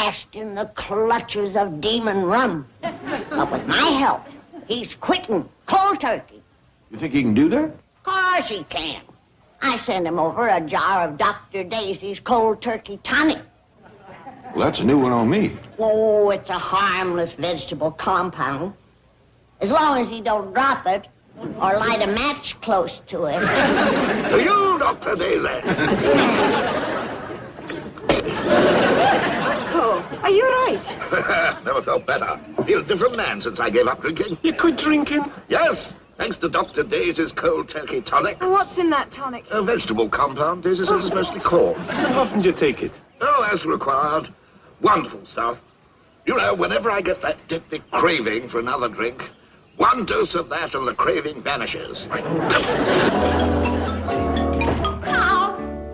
fast in the clutches of demon rum. But with my help, he's quitting cold turkey. You think he can do that? Of course he can. I sent him over a jar of Dr. Daisy's cold turkey tonic. Well, that's a new one on me. Oh, it's a harmless vegetable compound. As long as he don't drop it or light a match close to it. To you, Dr. Daisy. Uncle, are you right? Never felt better. Feel a different man since I gave up drinking. You quit drinking? Yes, thanks to Dr. Daisy's cold turkey tonic. And what's in that tonic? A vegetable compound. Daisy says it's mostly corn. How often do you take it? Oh, as required. Wonderful stuff. You know, whenever I get that addictive craving for another drink, one dose of that and the craving vanishes.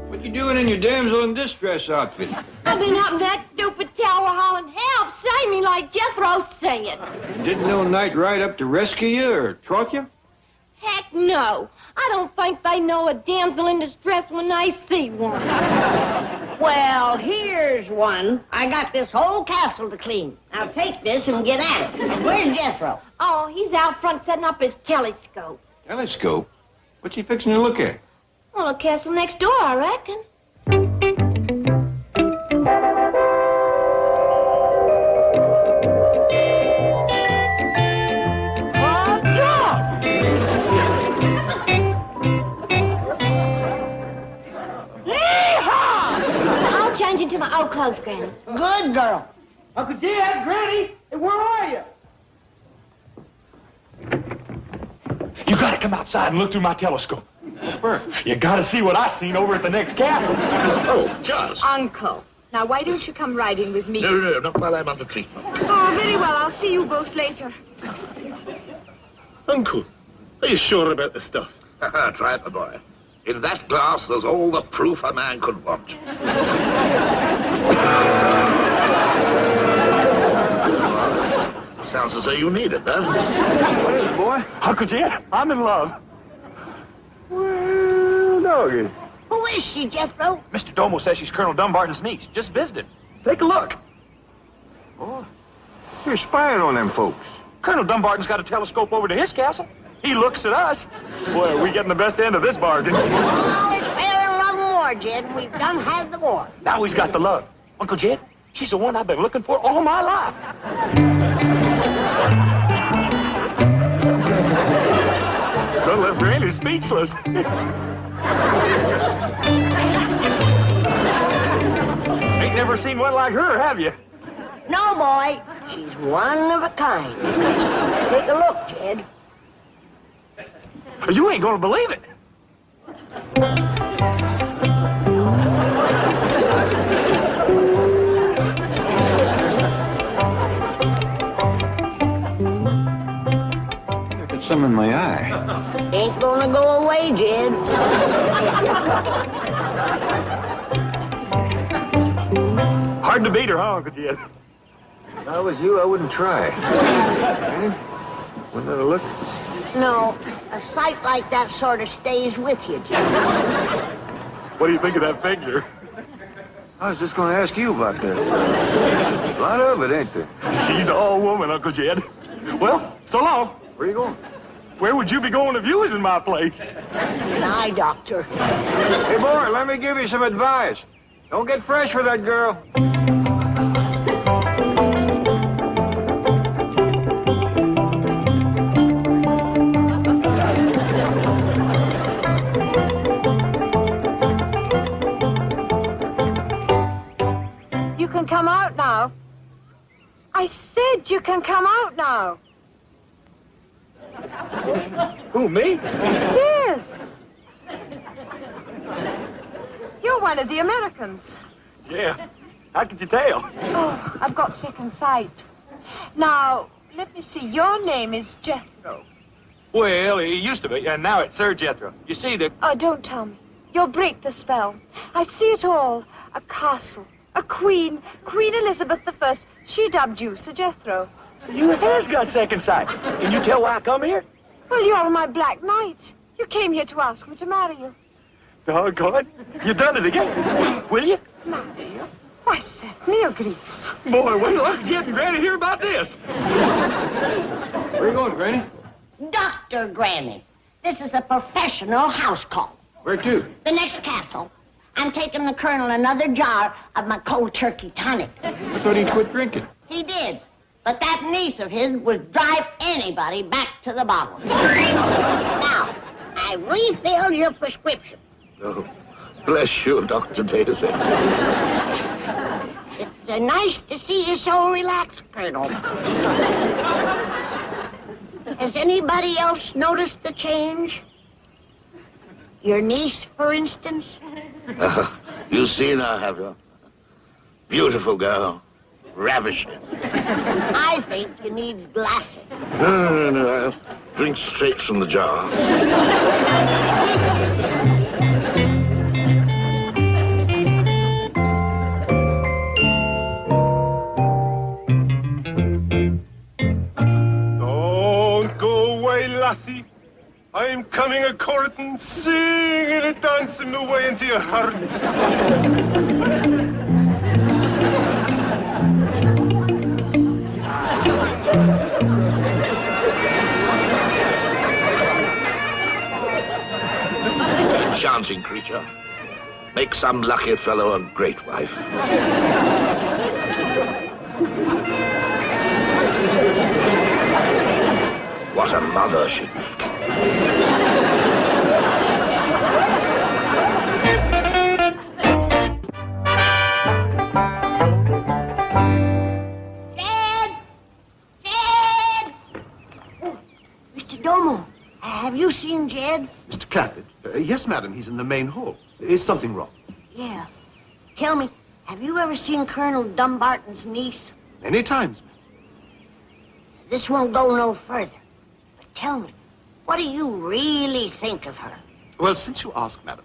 What you doing in your damsel in distress outfit? I've been up in that stupid tower hollering, help, save me, like Jethro said. Didn't no knight ride up to rescue you or troth you? Heck no. I don't think they know a damsel in distress when they see one. Well, here's one. I got this whole castle to clean. Now take this and get at it. And where's Jethro? Oh, he's out front setting up his telescope. Telescope? What's he fixing to look at? Well, the castle next door, I reckon. I'll change into my old clothes, Granny. Good girl. Uncle Jed, Granny, where are you? You gotta come outside and look through my telescope. Where? You gotta see what I seen over at the next castle. Oh, just. Uncle, now why don't you come riding with me? No, not while I'm under treatment. Oh, very well. I'll see you both later. Uncle, are you sure about this stuff? Try it, my boy. In that glass, there's all the proof a man could want. Sounds as though you need it, huh? What is it, boy? Uncle Jed, I'm in love. Well, doggy. Who is she, Jethro? Mr. Domo says she's Colonel Dumbarton's niece. Just visited. Take a look. Boy, you're spying on them folks. Colonel Dumbarton's got a telescope over to his castle. He looks at us. Boy, are we getting the best end of this bargain. Oh, it's fair and love and war, Jed, and we've done had the war. Now he's got the love. Uncle Jed, she's the one I've been looking for all my life. Don't left Granny speechless. Ain't never seen one like her, have you? No, boy. She's one of a kind. Take a look, Jed. You ain't gonna believe it. Got some in my eye. Ain't gonna go away, Jed. Hard to beat her, huh, Uncle Jed? If I was you, I wouldn't try. Eh? Wouldn't let her look? No, a sight like that sort of stays with you, Jed. What do you think of that figure? I was just going to ask you about that. A lot of it, ain't there? She's all woman, Uncle Jed. Well, so long. Where you going? Where would you be going if you was in my place? An eye doctor. Hey, boy, let me give you some advice. Don't get fresh with that girl. You can come out now. I said you can come out now. Who, me? Yes. You're one of the Americans. Yeah. How could you tell? Oh, I've got second sight. Now, let me see. Your name is Jethro. Well, he used to be, and now it's Sir Jethro. You see, Oh, don't tell me. You'll break the spell. I see it all. A castle. A queen. Queen Elizabeth I. She dubbed you Sir Jethro. You has got second sight. Can you tell why I come here? Well, you're my Black Knight. You came here to ask me to marry you. Doggone. You done it again. Will you? Marry you? Why, certainly agrees. Boy, wait till Uncle Jed and Granny hear about this. Where you going, Granny? Dr. Granny, this is a professional house call. Where to? The next castle. I'm taking the Colonel another jar of my cold turkey tonic. I thought he'd quit drinking. He did. But that niece of his would drive anybody back to the bottle. Now, I refilled your prescription. Oh, bless you, Dr. Daisy. It's nice to see you so relaxed, Colonel. Has anybody else noticed the change? Your niece, for instance? You've seen her, have you? Beautiful girl. Ravishing. I think you need glasses. No. I'll drink straight from the jar. Don't go away, lassie. I'm coming a-courting, singing and dancing my way into your heart. Enchanting creature. Make some lucky fellow a great wife. What a mother she'd make. Jed! Oh, Mr. Domo, have you seen Jed? Mr. Clampett? Yes, madam. He's in the main hall. Is something wrong? Yeah. Tell me, have you ever seen Colonel Dumbarton's niece? Many times, madam. This won't go no further. But tell me, what do you really think of her? Well, since you ask, madam,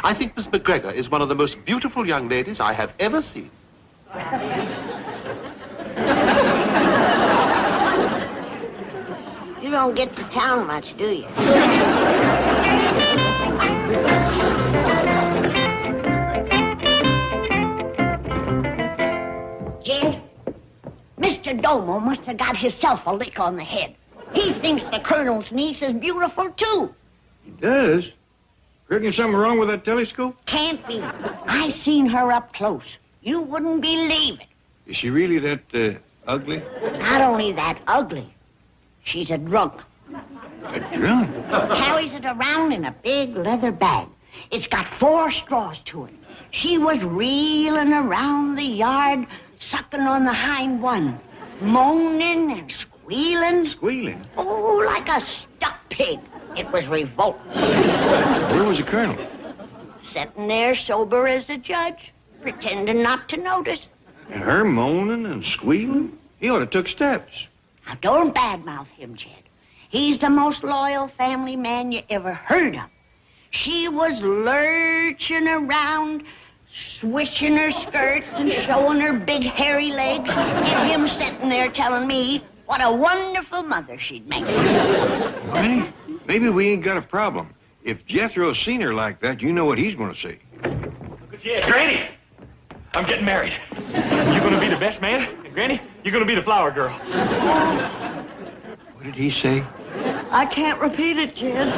I think Miss McGregor is one of the most beautiful young ladies I have ever seen. You don't get to town much, do you? Jed, Mr. Domo must have got himself a lick on the head. He thinks the Colonel's niece is beautiful, too. He does? Reckon something wrong with that telescope? Can't be. I seen her up close. You wouldn't believe it. Is she really that, ugly? Not only that ugly, she's a drunk. A drunk? Carries it around in a big leather bag. It's got 4 straws to it. She was reeling around the yard, sucking on the hind one, moaning and squealing. Squealing? Oh, like a stuck pig. It was revolt. Where was the Colonel? Sitting there sober as a judge, pretending not to notice. And her moaning and squealing? He ought to took steps. Now, don't badmouth him, Jed. He's the most loyal family man you ever heard of. She was lurching around, swishing her skirts and showing her big hairy legs, and him sitting there telling me what a wonderful mother she'd make. Granny, maybe we ain't got a problem. If Jethro's seen her like that, you know what he's going to say. Yeah, Granny, I'm getting married. You're going to be the best man, and Granny, you're going to be the flower girl. What did he say? I can't repeat it, Jed.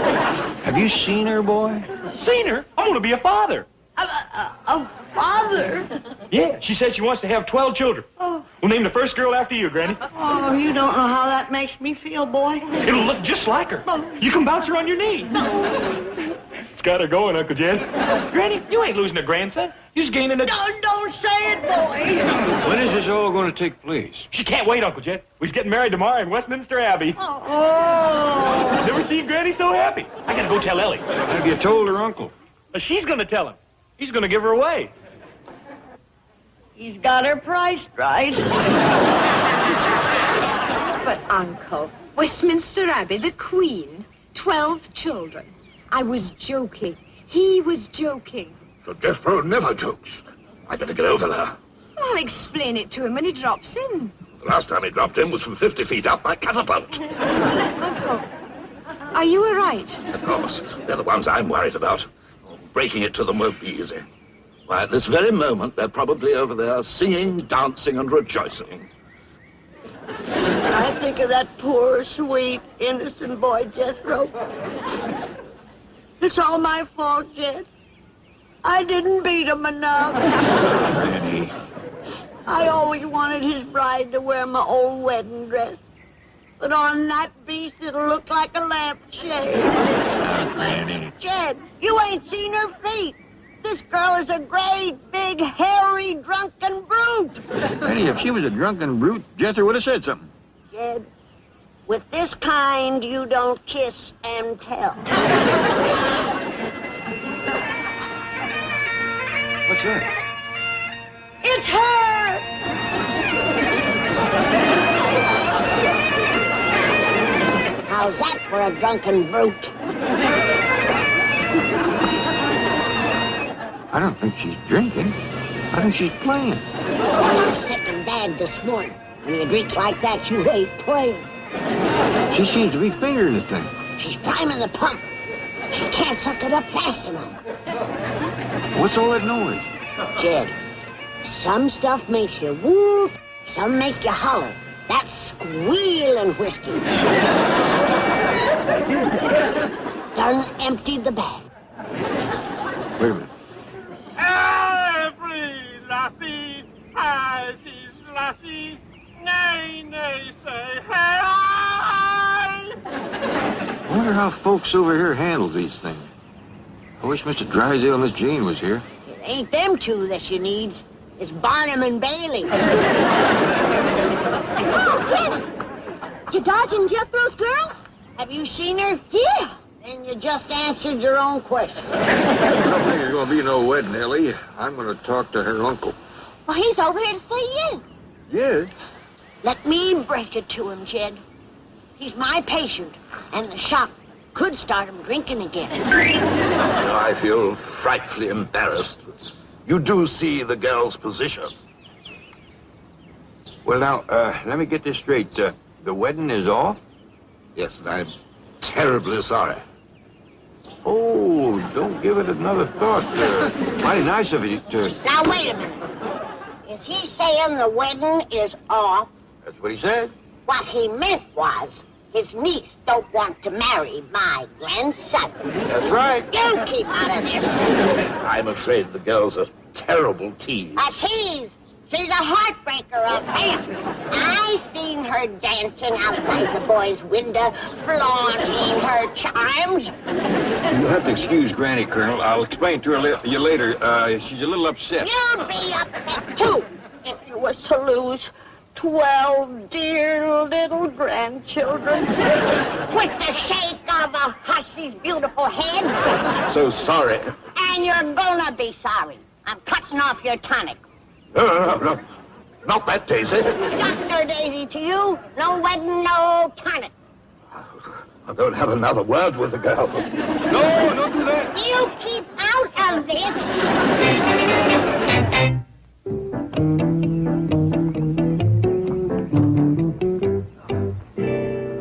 Have you seen her, boy? Seen her? I'm going to be a father. A father? Yeah, she said she wants to have 12 children. Oh. We'll name the first girl after you, Granny. Oh, you don't know how that makes me feel, boy. It'll look just like her. You can bounce her on your knee. It's got her going, Uncle Jed. Granny, you ain't losing a grandson. You're just gaining a... Don't say it, boy. When is this all going to take place? She can't wait, Uncle Jed. We's getting married tomorrow in Westminster Abbey. Oh. Never seen Granny so happy. I gotta go tell Ellie. Have you told her uncle? She's gonna tell him. He's gonna give her away. He's got her priced right. But, Uncle, Westminster Abbey, the Queen, 12 children. I was joking. He was joking. So Jethro never jokes. I better get over there. I'll explain it to him when he drops in. The last time he dropped in was from 50 feet up by catapult. Uncle, are you all right? Of course, they're the ones I'm worried about. Breaking it to them won't be easy. Why, at this very moment, they're probably over there singing, dancing, and rejoicing. When I think of that poor, sweet, innocent boy, Jethro, it's all my fault, Jed. I didn't beat him enough. Granny. I always wanted his bride to wear my old wedding dress. But on that beast, it'll look like a lampshade. Now, Granny. Jed, you ain't seen her feet. This girl is a great, big, hairy, drunken brute. Granny, if she was a drunken brute, Jethro would have said something. Jed, with this kind, you don't kiss and tell. What's that? It's her! How's that for a drunken brute? I don't think she's drinking. I think she's playing. That's for second dad this morning. When you drink like that, you ain't playing. She seems to be fingering the thing. She's priming the pump. She can't suck it up fast enough. What's all that noise? Jed, some stuff makes you whoop, some make you holler. That's squealing whiskey. Done emptied the bag. Wait a minute. Every lassie has his lassie. Nay, nay, say hey. I wonder how folks over here handle these things. I wish Mr. Drysdale and Miss Jean was here. It ain't them two that you needs. It's Barnum and Bailey. Oh, Henning! You dodging Jethro's girl? Have you seen her? Yeah. Then you just answered your own question. I don't think there's going to be no wedding, Ellie. I'm going to talk to her uncle. Well, he's over here to see you. Yes? Let me break it to him, Jed. He's my patient, and the shock could start him drinking again. I feel frightfully embarrassed. You do see the girl's position. Well, now, let me get this straight. The wedding is off? Yes, and I'm terribly sorry. Oh, don't give it another thought. Mighty nice of you to... Now, wait a minute. Is he saying the wedding is off? That's what he said. What he meant was his niece don't want to marry my grandson. That's right. You keep out of this. I'm afraid the girl's a terrible tease. A tease. She's a heartbreaker of him. I seen her dancing outside the boy's window, flaunting her charms. You'll have to excuse Granny, Colonel. I'll explain to her you later. She's a little upset. You'd be upset, too, if you was to lose 12 dear little grandchildren with the shake of a hussey's beautiful head. So sorry. And you're gonna be sorry. I'm cutting off your tonic. No. Not that, Daisy. Dr. Daisy to you, no wedding, no tonic. I don't have another word with the girl. No, don't do that. You keep out of this.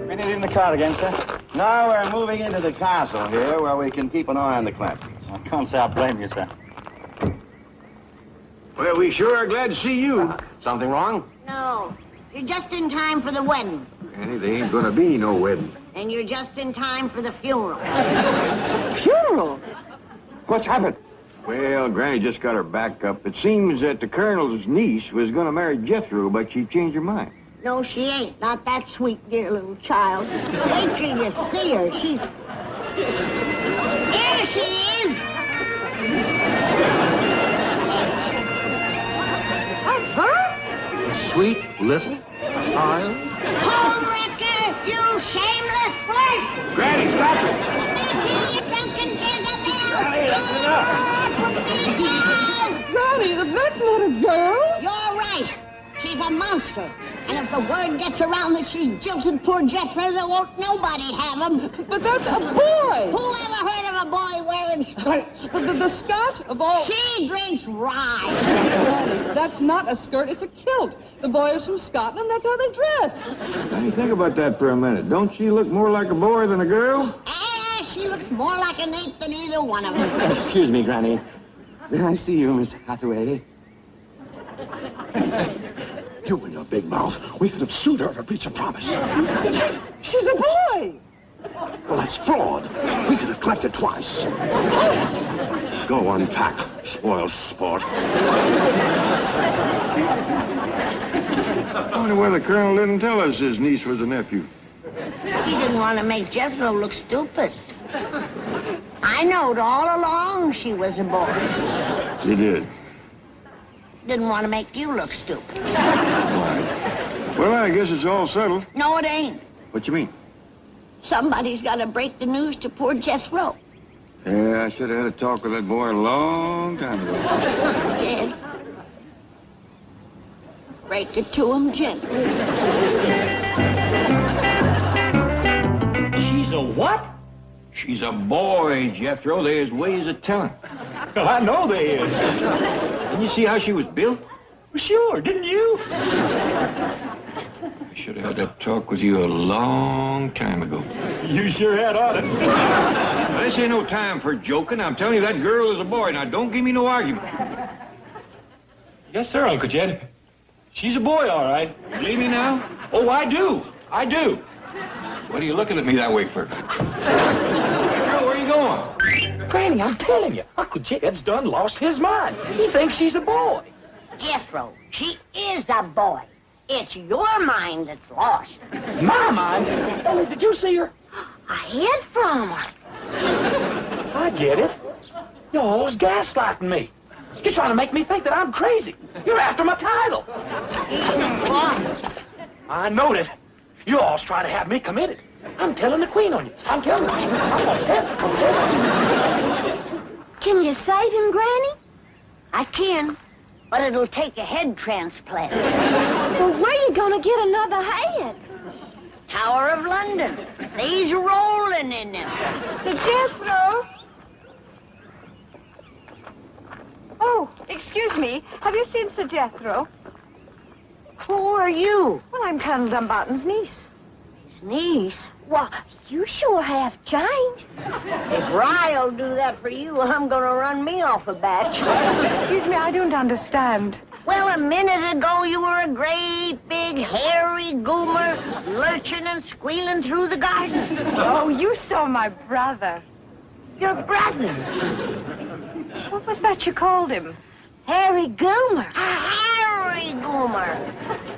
Minute in the car again, sir. Now we're moving into the castle here where we can keep an eye on the Clampetts. I can't say I blame you, sir. Well, we sure are glad to see you. Something wrong? No, you're just in time for the wedding. Granny, there ain't gonna be no wedding. And you're just in time for the funeral. Funeral? What's happened? Well, Granny just got her back up. It seems that the Colonel's niece was gonna marry Jethro, but she changed her mind. No, she ain't. Not that sweet, dear little child. Wait till you see her. She's... There she is! That's her? Sweet little child. Homewrecker, you shameless flirt! Granny, stop it! Becky, you drunken Jezebel! Granny, that's enough. Granny, that's not a girl. You're right. She's a monster. And if the word gets around that she's jilted poor Jethro, there won't nobody have him. But that's a boy. Who ever heard of a boy wearing skirts? The Scotch of all... She drinks rye. Granny, that's not a skirt, it's a kilt. The boy is from Scotland, that's how they dress. Granny, think about that for a minute. Don't she look more like a boy than a girl? She looks more like an ape than either one of them. Excuse me, Granny. May I see you, Miss Hathaway? You and your big mouth. We could have sued her for breach of promise. She's a boy. Well, that's fraud. We could have collected twice. Yes. Go unpack, spoil sport. I wonder why the colonel didn't tell us his niece was a nephew. He didn't want to make Jethro look stupid. I knowed all along she was a boy. You did? Didn't want to make you look stupid. Well, I guess it's all settled. No, it ain't. What you mean? Somebody's got to break the news to poor Jethro. Yeah, I should have had a talk with that boy a long time ago. Jed, break it to him gently. She's a what? She's a boy, Jethro. There's ways of telling. Well, I know there is. Didn't you see how she was built? Well, sure, didn't you? I should have had that talk with you a long time ago. You sure had on it. Now, this ain't no time for joking. I'm telling you, that girl is a boy. Now, don't give me no argument. Yes, sir, Uncle Jed. She's a boy, all right. Believe me now? Oh, I do. I do. What are you looking at me that way for? Girl, where are you going? Granny, I'm telling you, Uncle Jed's done lost his mind. He thinks she's a boy. Jethro, she is a boy. It's your mind that's lost. My mind? Ellie, did you see her? I hid from her. I get it. You're always gaslighting me. You're trying to make me think that I'm crazy. You're after my title. I know that. You all's trying to have me committed. I'm telling the Queen on you. I'm telling her. I'm gonna tell her. I'm telling her. Can you save him, Granny? I can, but it'll take a head transplant. Well, where you gonna get another head? Tower of London. They's rolling in them. Sir Jethro? Oh, excuse me. Have you seen Sir Jethro? Who are you? Well, I'm Colonel Dumbarton's niece. His niece? Well, you sure have changed. If Rye'll do that for you, I'm gonna run me off a batch. Excuse me, I don't understand. Well, a minute ago you were a great big hairy goomer lurching and squealing through the garden. Oh, you saw my brother. Your brother? What was that you called him? Harry Goomer. A hairy goomer.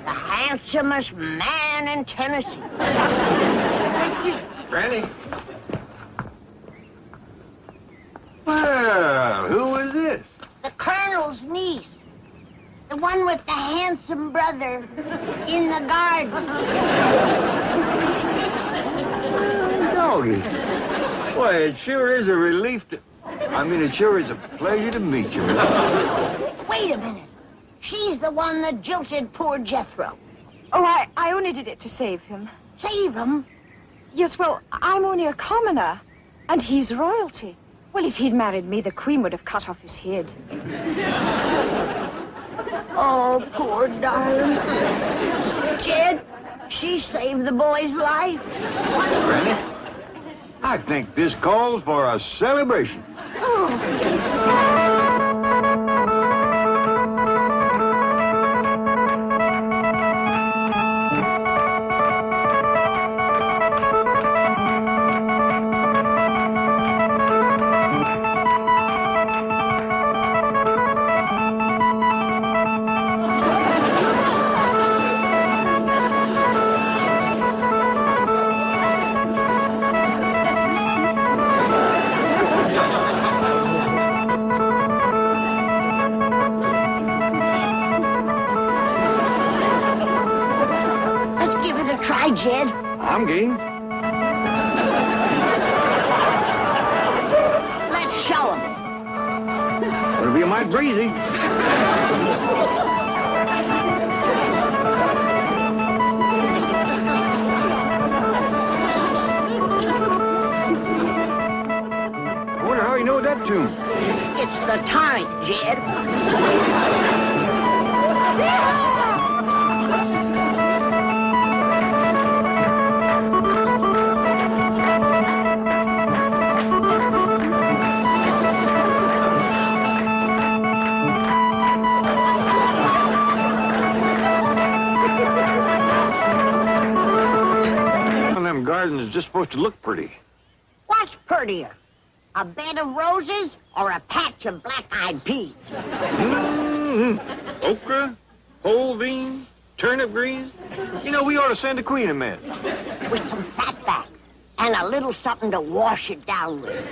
The handsomest man in Tennessee. Granny? Well, who is this? The Colonel's niece. The one with the handsome brother in the garden. Doggy. Boy, it sure is a relief to... it sure is a pleasure to meet you. Wait a minute. She's the one that jilted poor Jethro. Oh, I only did it to save him. Save him? Yes, well, I'm only a commoner, and he's royalty. Well, if he'd married me, the Queen would have cut off his head. Oh, poor darling. Jed, she saved the boy's life. Granny, I think this calls for a celebration. Try, Jed. I'm game. Let's show him. It'll be a mite breezy. I wonder how you know that tune. It's the tonic, Jed. is just supposed to look pretty. What's prettier? A bed of roses or a patch of black-eyed peas? Okra, whole beans, turnip greens. You know, we ought to send the queen a man. With some fat back and a little something to wash it down with.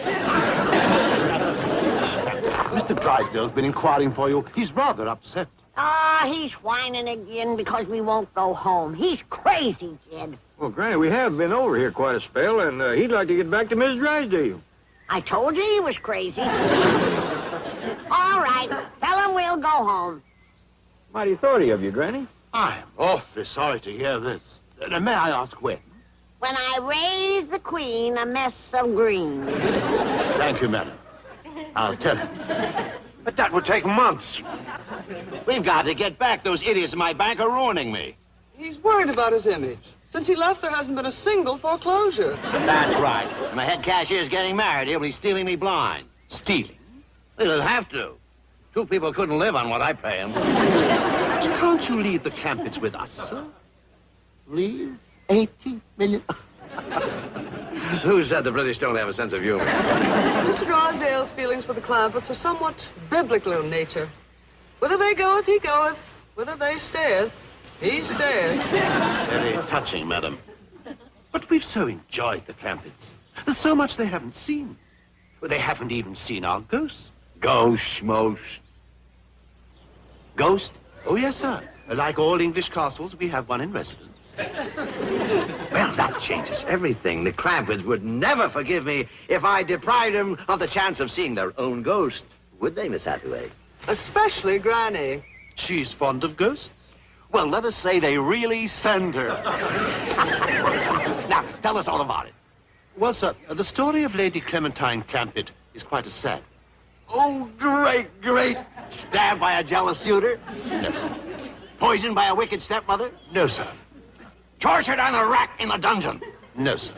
Mr. Drysdale's been inquiring for you. He's rather upset. Ah, he's whining again because we won't go home. He's crazy, Jed. Well, Granny, we have been over here quite a spell, and he'd like to get back to Mrs. Drysdale. I told you he was crazy. All right, tell him we'll go home. Mighty thoughty of you, Granny. I'm awfully sorry to hear this. May I ask when? When I raise the queen a mess of greens. Thank you, madam. I'll tell him. But that would take months. We've got to get back. Those idiots in my bank are ruining me. He's worried about his image. Since he left, there hasn't been a single foreclosure. That's right. My head cashier's getting married. He'll be stealing me blind. Stealing? He'll have to. Two people couldn't live on what I pay him. Can't you leave the Clampetts with us, sir? Leave? 80 million? Who said the British don't have a sense of humor? Mr. Drysdale's feelings for the Clampetts are somewhat biblical in nature. Whither they goeth, he goeth. Whither they stayeth, he stayeth. Very touching, madam. But we've so enjoyed the Clampetts. There's so much they haven't seen. Well, they haven't even seen our ghosts. Ghost, schmosh. Ghost? Oh, yes, sir. Like all English castles, we have one in residence. Well, that changes everything. The Clampetts would never forgive me if I deprived them of the chance of seeing their own ghost. Would they, Miss Hathaway? Especially Granny. She's fond of ghosts? Well, let us say they really send her. Now, tell us all about it. Well, sir, the story of Lady Clementine Clampett is quite a sad. Oh, great, great. Stabbed by a jealous suitor? No, sir. Poisoned by a wicked stepmother? No, sir. Tortured on a rack in the dungeon? No, sir.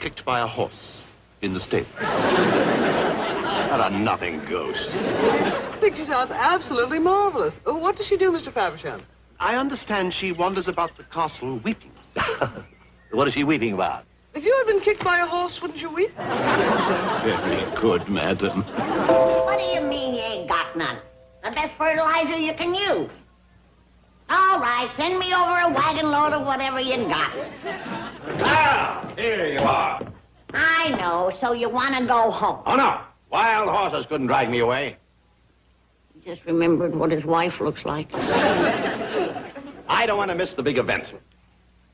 Kicked by a horse in the stable. Not a nothing ghost. I think she sounds absolutely marvelous. What does she do, Mr. Faversham? I understand she wanders about the castle weeping. What is she weeping about? If you had been kicked by a horse, wouldn't you weep? Very good, madam. What do you mean you ain't got none? The best fertilizer you can use. All right, send me over a wagon load of whatever you got. Ah, here you are. I know, so you want to go home. Oh, no. Wild horses couldn't drag me away. He just remembered what his wife looks like. I don't want to miss the big event.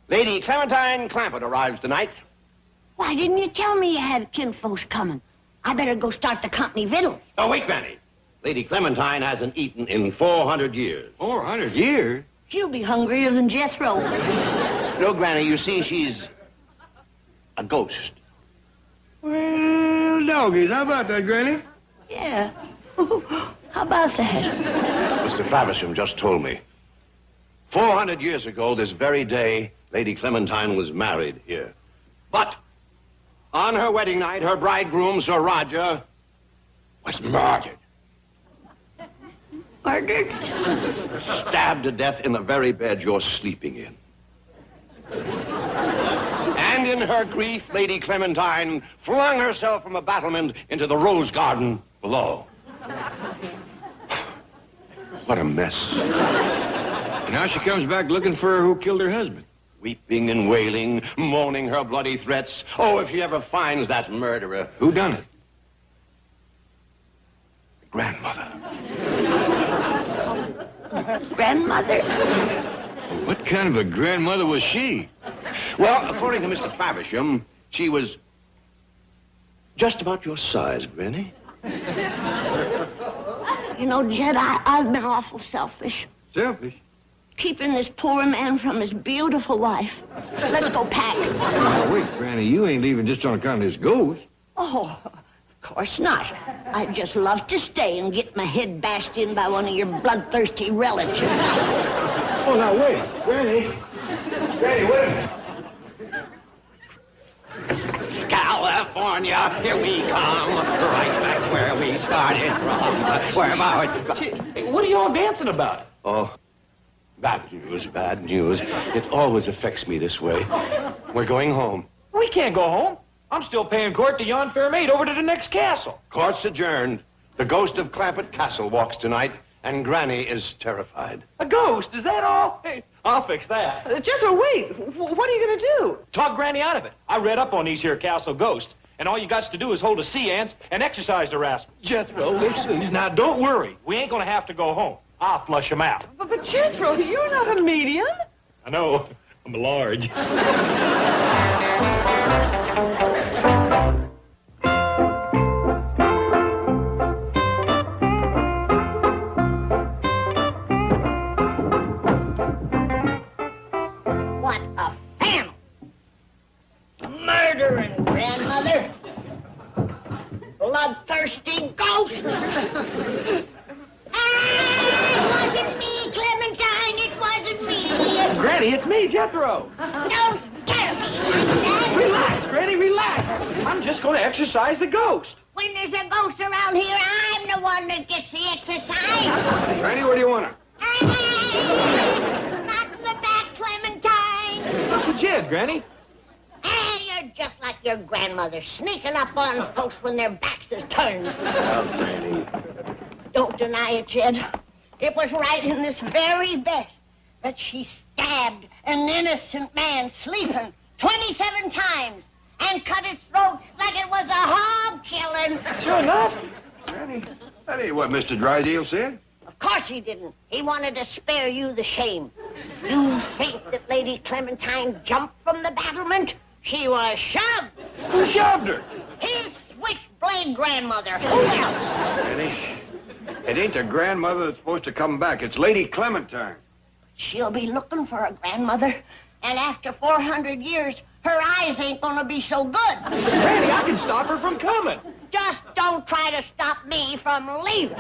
Lady Clementine Clampett arrives tonight. Why didn't you tell me you had kinfolks coming? I better go start the company victuals. Oh, wait, Granny. Lady Clementine hasn't eaten in 400 years. 400 years? She'll be hungrier than Jethro. No, Granny, you see, she's a ghost. Well, doggies, how about that, Granny? Yeah. How about that? Mr. Faversham just told me. 400 years ago, this very day, Lady Clementine was married here. But on her wedding night, her bridegroom, Sir Roger, was murdered. Murdered? Stabbed to death in the very bed you're sleeping in. And in her grief, Lady Clementine flung herself from a battlement into the rose garden below. What a mess. Now she comes back looking for who killed her husband. Weeping and wailing, moaning her bloody threats. Oh, if she ever finds that murderer. Who done it? Grandmother. Grandmother? What kind of a grandmother was she? Well, according to Mr. Faversham, she was just about your size, Granny. You know, Jed, I've been awful selfish. Selfish? Keeping this poor man from his beautiful wife. Let's go pack. Now, wait, Granny, you ain't leaving just on account of this ghost. Oh, of course not. I'd just love to stay and get my head bashed in by one of your bloodthirsty relatives. Oh, now, wait. Granny. Granny, wait a minute. California, here we come. Right back where we started from. Where my heart... What are you all dancing about? Oh, bad news, bad news. It always affects me this way. We're going home. We can't go home. I'm still paying court to yon fair maid over to the next castle. Court's adjourned. The ghost of Clampett Castle walks tonight, and Granny is terrified. A ghost, is that all? Hey, I'll fix that. Jethro, wait. What are you going to do? Talk Granny out of it. I read up on these here castle ghosts, and all you got to do is hold a sea ants and exercise the rascal. Jethro, listen. Now, don't worry. We ain't going to have to go home. I'll flush them out. But Jethro, you're not a medium. I know. I'm large. What a family! Murdering grandmother. Bloodthirsty ghost. It wasn't me, Clementine. It wasn't me. Granny, it's me, Jethro. Don't scare me like that. Relax, Granny, relax. I'm just going to exercise the ghost. When there's a ghost around here, I'm the one that gets the exercise. Granny, what do you want? Not in the back, Clementine. What's the jig, Granny? Hey, you're just like your grandmother, sneaking up on folks when their backs is turned. Oh, Granny. Don't deny it, Jed. It was right in this very bed that she stabbed an innocent man sleeping 27 times and cut his throat like it was a hog killing. Sure enough. Granny, that ain't what Mr. Drysdale said. Of course he didn't. He wanted to spare you the shame. You think that Lady Clementine jumped from the battlement? She was shoved. Who shoved her? His switchblade grandmother. Who else? Granny, it ain't the grandmother that's supposed to come back. It's Lady Clementine. She'll be looking for a grandmother, and after 400 years, her eyes ain't gonna be so good. Granny, I can stop her from coming. Just don't try to stop me from leaving.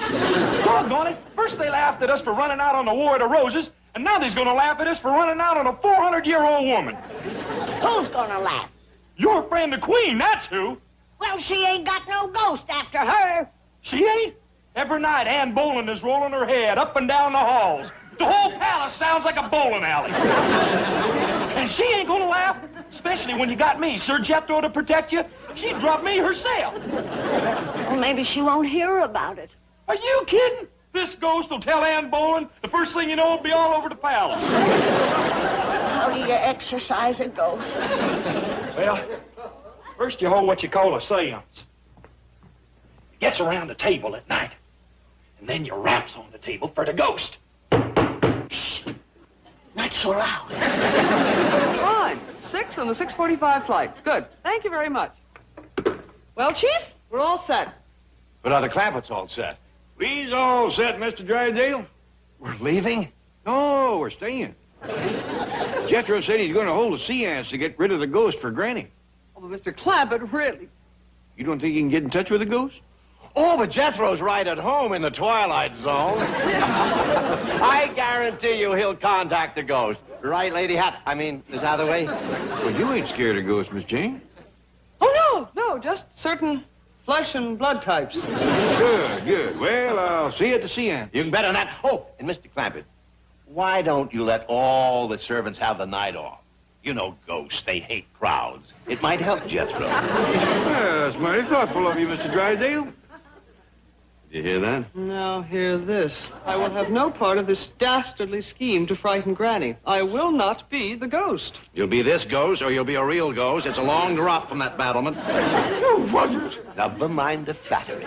Doggone it. First they laughed at us for running out on the War of the Roses, and now they's gonna laugh at us for running out on a 400-year-old woman. Who's gonna laugh? Your friend the Queen, that's who. Well, she ain't got no ghost after her. She ain't? Every night Ann Boland is rolling her head up and down the halls. The whole palace sounds like a bowling alley. And she ain't gonna laugh, especially when you got me, Sir Jethro, to protect you. She'd drop me herself. Well, maybe she won't hear about it. Are you kidding? This ghost will tell Ann Boland. The first thing you know, it'll be all over the palace. How do you exercise a ghost? Well, first you hold what you call a seance. It gets around the table at night. And then you raps on the table for the ghost. Shh. Not so loud. Fine. 6 on the 6:45 flight. Good. Thank you very much. Well, Chief, we're all set. But are the Clampetts all set? We's all set, Mr. Drysdale. We're leaving? No, we're staying. Jethro said he's going to hold the sea ants to get rid of the ghost for Granny. Oh, but Mr. Clampett, really? You don't think he can get in touch with the ghost? Oh, but Jethro's right at home in the Twilight Zone. I guarantee you he'll contact the ghost. Right, Lady Miss Hathaway? Well, you ain't scared of ghosts, Miss Jane. Oh, no, just certain flesh and blood types. Good, good. Well, I'll see you at the sea ant. You can bet on that. Oh, and Mr. Clampett, why don't you let all the servants have the night off? You know ghosts, they hate crowds. It might help Jethro. That's mighty thoughtful of you, Mr. Drysdale. You hear that? Now, hear this. I will have no part of this dastardly scheme to frighten Granny. I will not be the ghost. You'll be this ghost, or you'll be a real ghost. It's a long drop from that battlement. You wasn't. Never mind the flattery.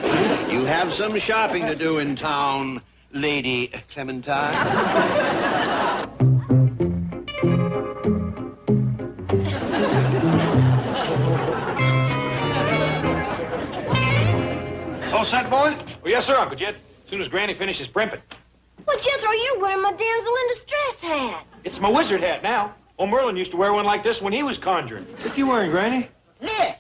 You have some shopping to do in town, Lady Clementine. All set, boy? Oh, yes, sir, Uncle Jed. As soon as Granny finishes primping. Well, Jethro, you're wearing my damsel in distress hat. It's my wizard hat now. Old Merlin used to wear one like this when he was conjuring. What you wearing, Granny? This.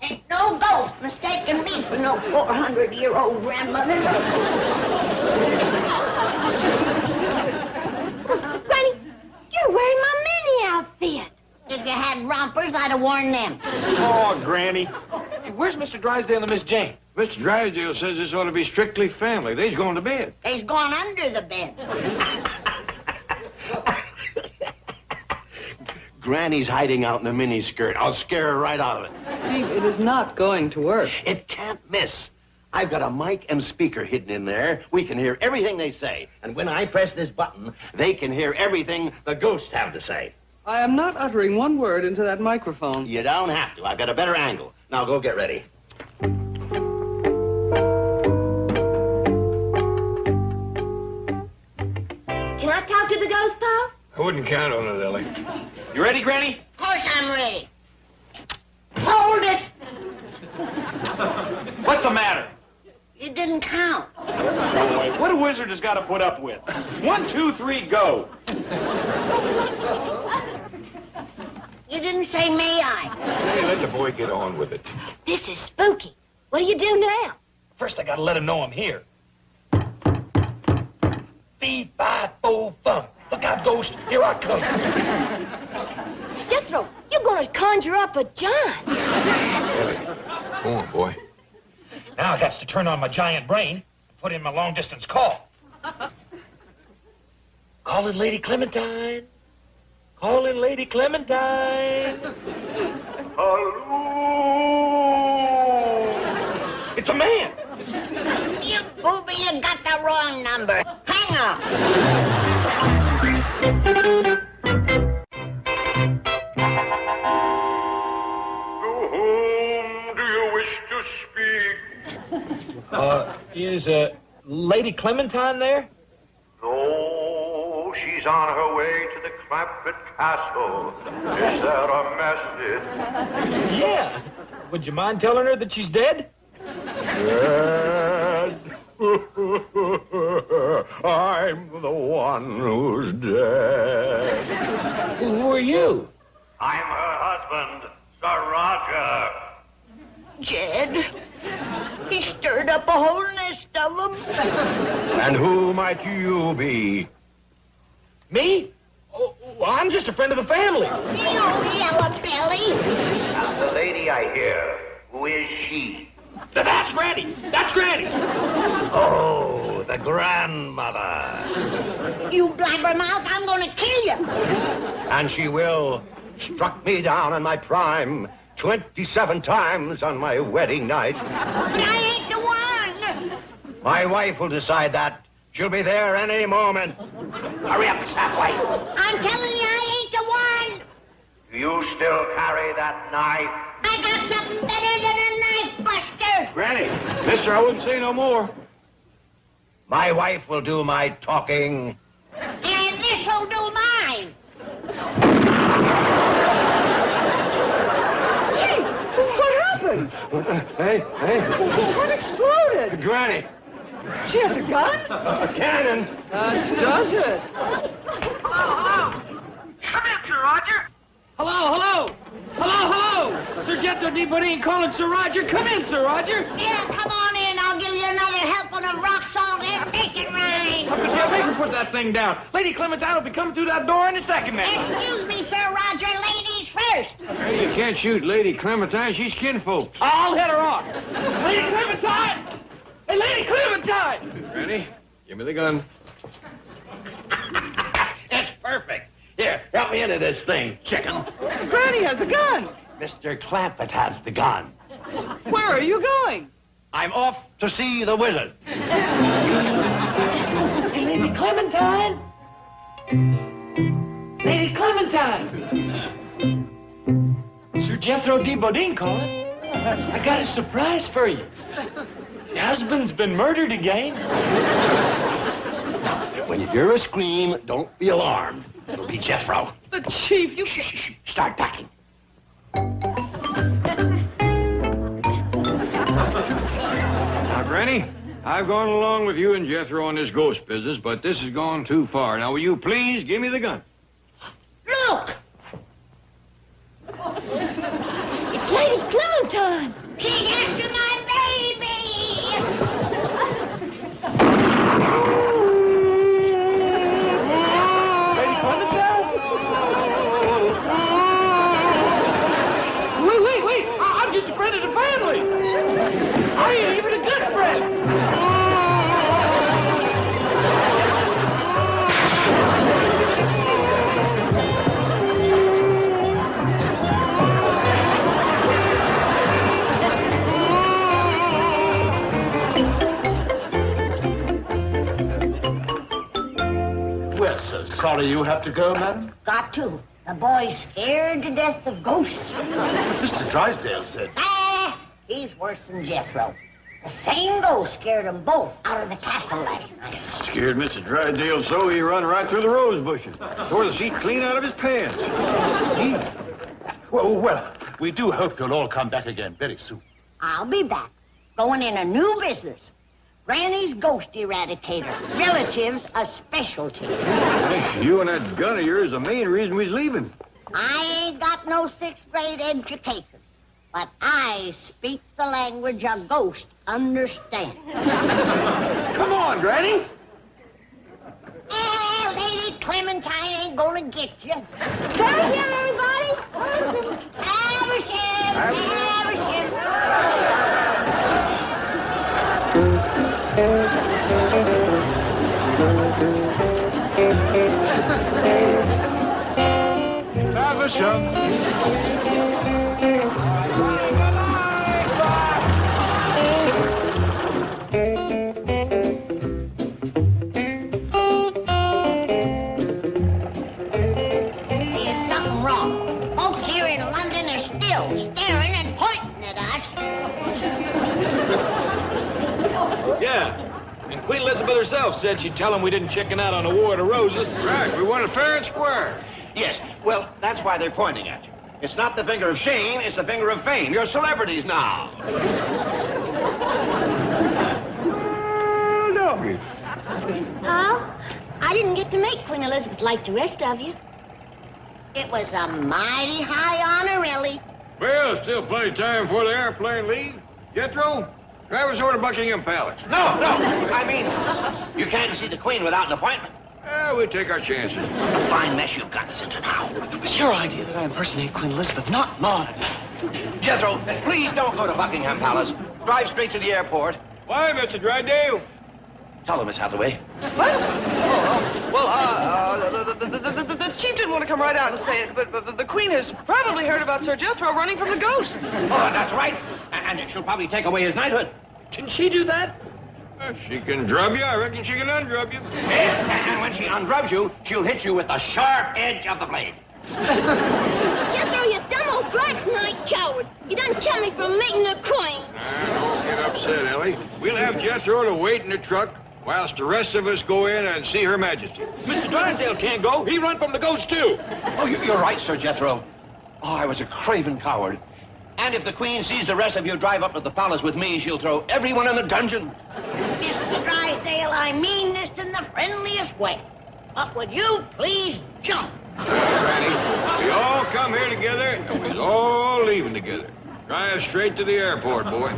Ain't no ghost mistaking me for no 400-year-old grandmother. Granny, you're wearing my mini outfit. If you had rompers, I'd have worn them. Oh, Granny. Hey, where's Mr. Drysdale and Miss Jane? Mr. Drysdale says this ought to be strictly family. They's going to bed. They's gone under the bed. Granny's hiding out in a miniskirt. I'll scare her right out of it. Steve, it is not going to work. It can't miss. I've got a mic and speaker hidden in there. We can hear everything they say. And when I press this button, they can hear everything the ghosts have to say. I am not uttering one word into that microphone. You don't have to. I've got a better angle. Now go get ready. Can I talk to the ghost, Paul? I wouldn't count on it, Ellie. You ready, Granny? Of course I'm ready. Hold it! What's the matter? You didn't count. Boy, what a wizard has got to put up with. 1, 2, 3, go. You didn't say may I. Hey, let the boy get on with it. This is spooky. What do you do now? First, I got to let him know I'm here. Fee, fi, fo, fum. Look out, ghost. Here I come. Jethro, you're going to conjure up a giant. Ellie, go on, boy. Now I got to turn on my giant brain and put in my long-distance call. Calling Lady Clementine. Calling Lady Clementine. Hello. It's a man. You booby, you got the wrong number. Hang up. To whom do you wish to speak? Is Lady Clementine there? No, she's on her way to the Clampetts Castle. Is there a message? Yeah. Would you mind telling her that she's dead? Dead? I'm the one who's dead. Who are you? I'm her husband, Sir Roger. Jed, he stirred up a whole nest of them. And who might you be? Me? Oh, I'm just a friend of the family. You yellow belly. The lady I hear, who is she? That's Granny. That's Granny. Oh, the grandmother. You blabbermouth, I'm gonna kill you. And she will. Struck me down in my prime 27 times on my wedding night. But I ain't the one. My wife will decide that. She'll be there any moment. Hurry up, halfway. I'm telling you, I ain't the one. Do you still carry that knife? I got something better than a knife buster. Granny, mister, I wouldn't say no more. My wife will do my talking. And this'll do mine. Gee, what happened? Hey. What exploded? Granny, She has a gun? a cannon. Does it? Come in, Sir Roger. Hello. Sir Jethro D. Bodine calling Sir Roger. Come in, Sir Roger. Yeah, come on in. I'll give you another helping of rock salt and bacon rind. How could you make her put that thing down? Lady Clementine will be coming through that door in a second now. Excuse me, Sir Roger. Ladies first. Hey, you can't shoot Lady Clementine. She's kinfolks. I'll head her off. Lady Clementine! Hey, Lady Clementine! Granny, give me the gun. It's perfect. Here, help me into this thing, chicken. Granny has a gun. Mr. Clampett has the gun. Where are you going? I'm off to see the wizard. Hey, Lady Clementine! Lady Clementine! Sir Jethro D. Bodine calling. I got a surprise for you. Your husband's been murdered again. When you hear a scream, don't be alarmed. It'll be Jethro. But, Chief, you... Shh. Start packing. Now, Granny, I've gone along with you and Jethro on this ghost business, but this has gone too far. Now, will you please give me the gun? Look. It's Lady Clementine. She's after my baby. Lady Clementine? Wait. I'm just a friend of the family. I ain't even a good friend. Sorry you have to go, madam. Got to. The boy's scared to death of ghosts. Mr. Drysdale said... He's worse than Jethro. The same ghost scared them both out of the castle last night. Scared Mr. Drysdale so he run right through the rose bushes. Tore the seat clean out of his pants. See? Well, we do hope you'll all come back again very soon. I'll be back. Going in a new business. Granny's ghost eradicator. Relatives a specialty. Hey, you and that gun of yours is the main reason we's leaving. I ain't got no 6th grade education, but I speak the language a ghost understands. Come on, Granny. Lady Clementine ain't gonna get you. There, everybody. Aversham! There's something wrong. Folks here in London are still staring and pointing at us. Yeah. And Queen Elizabeth herself said she'd tell them we didn't chicken out on the War of the Roses. Right, we want it fair and square. Yes, well, that's why they're pointing at you. It's not the finger of shame, it's the finger of fame. You're celebrities now. Doggy. Oh, I didn't get to meet Queen Elizabeth like the rest of you. It was a mighty high honor, Ellie. Well, still plenty of time before the airplane leaves. Jethro, drive us over to Buckingham Palace. No, I mean, you can't see the Queen without an appointment. We'll take our chances. A fine mess you've got us into now. It was your idea that I impersonate Queen Elizabeth, not mine. Jethro, please don't go to Buckingham Palace. Drive straight to the airport. Why, Mr. Drysdale? Tell them, Miss Hathaway. What? The chief didn't want to come right out and say it, but the Queen has probably heard about Sir Jethro running from the ghost. Oh, that's right. And she'll probably take away his knighthood. Can she do that? She can drub you. I reckon she can undrub you. Yes, and when she undrubs you, she'll hit you with the sharp edge of the blade. Jethro, you dumb old black knight coward. You done kept me from meeting the Queen. Don't get upset, Ellie. We'll have Jethro to wait in the truck whilst the rest of us go in and see Her Majesty. Mr. Drysdale can't go. He run from the ghost, too. Oh, you're right, Sir Jethro. Oh, I was a craven coward. And if the Queen sees the rest of you drive up to the palace with me, she'll throw everyone in the dungeon. Mr. Drysdale, I mean this in the friendliest way. But would you please jump? Granny, we all come here together, and we're all leaving together. Drive straight to the airport, boy.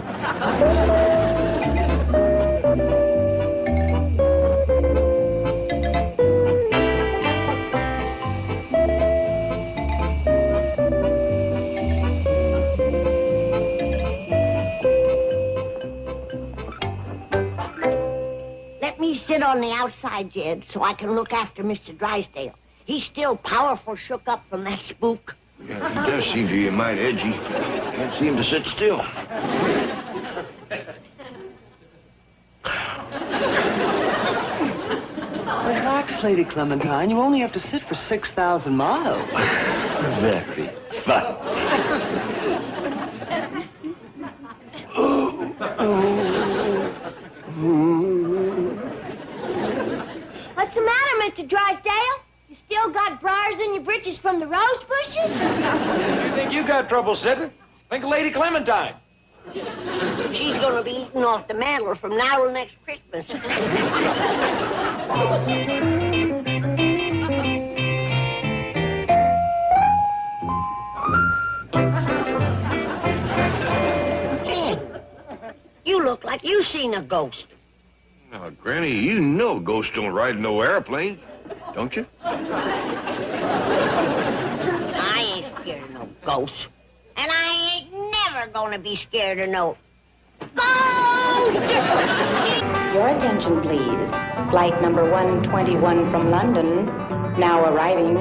Let me sit on the outside, Jed, so I can look after Mr. Drysdale. He's still powerful shook up from that spook. Yeah, he does seem to be mighty edgy. Can't seem to sit still. Relax, Lady Clementine. You only have to sit for 6,000 miles. Very fun. What's the matter, Mr. Drysdale? You still got briars in your britches from the rose bushes? You think you got trouble sitting? Think of Lady Clementine. She's gonna be eating off the mantle from now till next Christmas. Jed, you look like you seen a ghost. Now, Granny, you know ghosts don't ride in no airplane, don't you? I ain't scared of no ghosts. And I ain't never gonna be scared of no ghosts! Your attention, please. Flight number 121 from London, now arriving.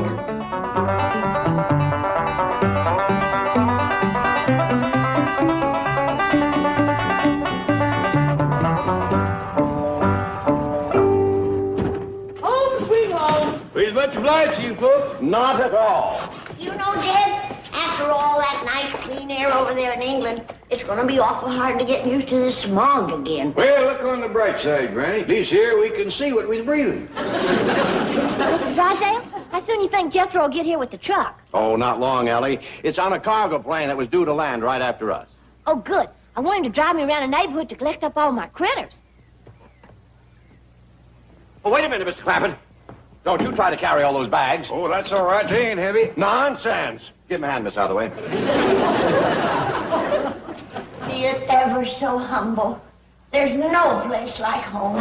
Home, sweet home. Please, much obliged to you folks. Not at all. You know, Jed, after all that nice clean air over there in England, it's going to be awful hard to get used to this smog again. Well, look on the bright side, Granny. At least here we can see what we're breathing. Mrs. Drysdale, how soon you think Jethro will get here with the truck? Oh, not long, Ellie. It's on a cargo plane that was due to land right after us. Oh, good. I want him to drive me around the neighborhood to collect up all my critters. Oh, wait a minute, Mr. Clampett. Don't you try to carry all those bags. Oh, that's all right. They ain't heavy. Nonsense. Give him a hand, Miss Hathaway. Be it ever so humble, there's no place like home.